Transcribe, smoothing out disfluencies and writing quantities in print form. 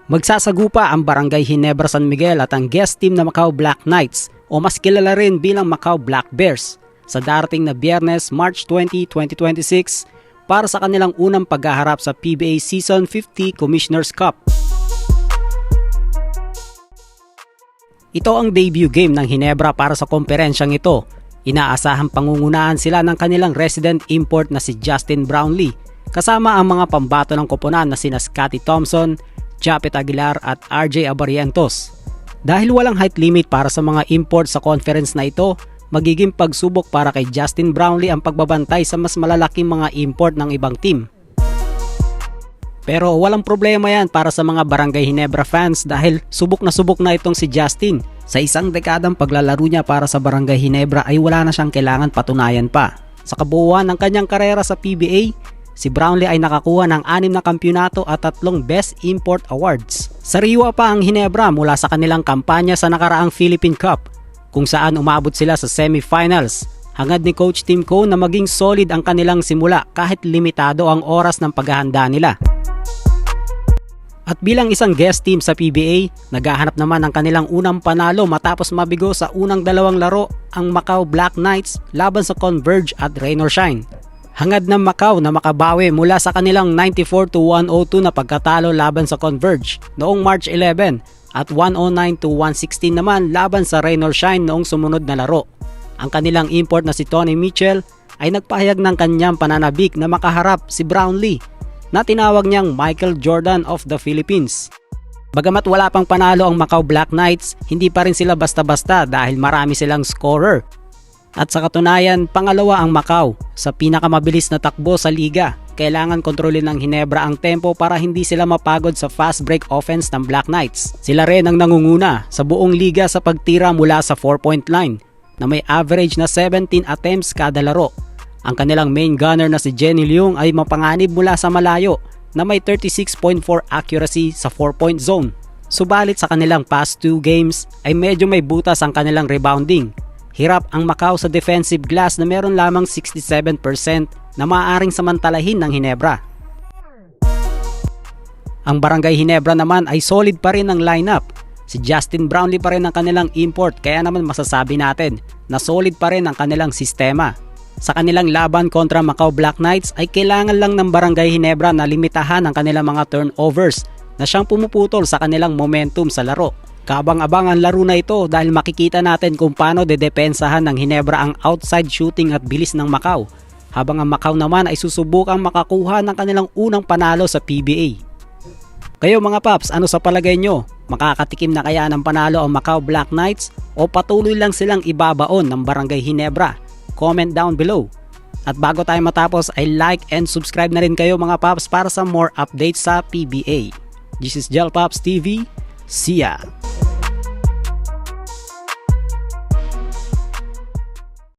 Magsasagupa ang Barangay Ginebra San Miguel at ang guest team na Macau Black Knights o mas kilala rin bilang Macau Black Bears sa darating na Biyernes, March 20, 2026 para sa kanilang unang paghaharap sa PBA Season 50 Commissioner's Cup. Ito ang debut game ng Ginebra para sa komperensyang ito. Inaasahang pangungunahan sila ng kanilang resident import na si Justin Brownlee kasama ang mga pambato ng koponan na sina Scotty Thompson, Japet Aguilar at RJ Abarientos. Dahil walang height limit para sa mga import sa conference na ito, magiging pagsubok para kay Justin Brownlee ang pagbabantay sa mas malalaking mga import ng ibang team. Pero walang problema yan para sa mga Barangay Ginebra fans dahil subok na itong si Justin. Sa isang dekadang paglalaro niya para sa Barangay Ginebra ay wala na siyang kailangan patunayan pa. Sa kabuuan ng kanyang karera sa PBA, si Brownlee ay nakakuha ng 6 na kampyonato at 3 Best Import Awards. Sariwa pa ang Ginebra mula sa kanilang kampanya sa nakaraang Philippine Cup, kung saan umabot sila sa semifinals. Hangad ni Coach Tim Cone na maging solid ang kanilang simula kahit limitado ang oras ng paghahanda nila. At bilang isang guest team sa PBA, naghahanap naman ng kanilang unang panalo matapos mabigo sa unang 2 laro ang Macau Black Knights laban sa Converge at Rain or Shine. Hangad ng Macau na makabawi mula sa kanilang 94-102 na pagkatalo laban sa Converge noong March 11 at 109-116 naman laban sa Rain or Shine noong sumunod na laro. Ang kanilang import na si Tony Mitchell ay nagpahayag ng kanyang pananabik na makaharap si Brownlee na tinawag niyang Michael Jordan of the Philippines. Bagamat wala pang panalo ang Macau Black Knights, hindi pa rin sila basta-basta dahil marami silang scorer. At sa katunayan, pangalawa ang Macau sa pinakamabilis na takbo sa liga. Kailangan kontrolin ng Ginebra ang tempo para hindi sila mapagod sa fast break offense ng Black Knights. Sila rin ang nangunguna sa buong liga sa pagtira mula sa 4-point line na may average na 17 attempts kada laro. Ang kanilang main gunner na si Jenny Leung ay mapanganib mula sa malayo na may 36.4 accuracy sa 4-point zone. Subalit sa kanilang past 2 games ay medyo may butas ang kanilang rebounding. Hirap ang Macau sa defensive glass na meron lamang 67% na maaaring samantalahin ng Ginebra. Ang Barangay Ginebra naman ay solid pa rin ang lineup. Si Justin Brownlee pa rin ang kanilang import kaya naman masasabi natin na solid pa rin ang kanilang sistema. Sa kanilang laban kontra Macau Black Knights ay kailangan lang ng Barangay Ginebra na limitahan ang kanilang mga turnovers na siyang pumuputol sa kanilang momentum sa laro. Kabang-abang ang laro na ito dahil makikita natin kung paano dedepensahan ng Ginebra ang outside shooting at bilis ng Macau, habang ang Macau naman ay susubukang makakuha ng kanilang unang panalo sa PBA. Kayo mga paps, ano sa palagay nyo? Makakatikim na kaya ng panalo ang Macau Black Knights o patuloy lang silang ibabaon ng Barangay Ginebra? Comment down below. At bago tayo matapos ay like and subscribe na rin kayo mga paps para sa more updates sa PBA. This is Gel Pops TV. See ya!